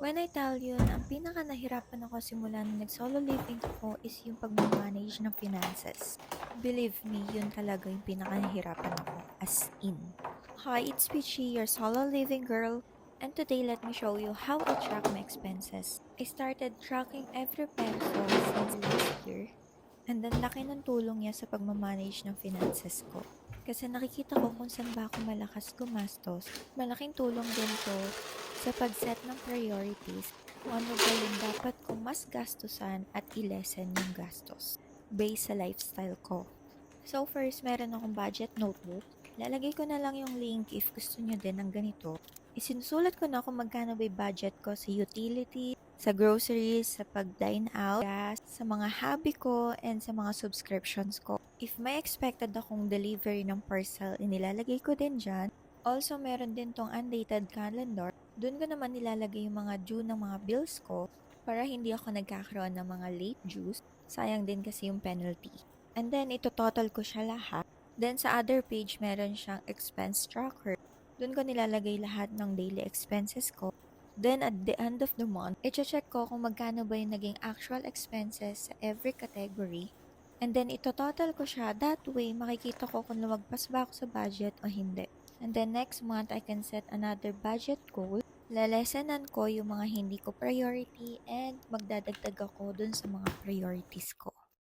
When I tell you na ang pinaka-nahirapan ako simula nung nag-solo living ako is yung pag-manage ng finances. Believe me, yun talaga yung pinaka-nahirapan ako, as in. Hi, it's Peachy, your solo living girl, and today let me show you how I track my expenses. I started tracking every peso since last year, and then laki ng tulong niya sa pagmamanage ng finances ko. Kasi nakikita ko kung saan ba ako malakas gumastos. Malaking tulong din to sa pag-set ng priorities kung ano ba yung dapat kong mas gastusan at i-lessen yung gastos based sa lifestyle ko. So first, meron akong budget notebook. Lalagay ko na lang yung link if gusto nyo din ng ganito. Isinusulat ko na kung magkano ba yung budget ko sa utility, sa groceries, sa pag-dine out, gas, sa mga hobby ko, and sa mga subscriptions ko. If may expected akong delivery ng parcel, inilalagay ko din dyan. Also, meron din tong undated calendar. Doon ko naman nilalagay yung mga due ng mga bills ko para hindi ako nagkakaroon ng mga late dues. Sayang din kasi yung penalty. And then, ito total ko siya lahat. Then, sa other page, meron siyang expense tracker. Doon ko nilalagay lahat ng daily expenses ko. Then, at the end of the month, i-check ko kung magkano ba yung naging actual expenses sa every category. And then, ito total ko siya. That way, makikita ko kung lumagpas ba ako sa budget o hindi. And then, next month, I can set another budget goal. Lalesenan ko yung mga hindi ko priority and magdadagdag ako dun sa mga priorities ko.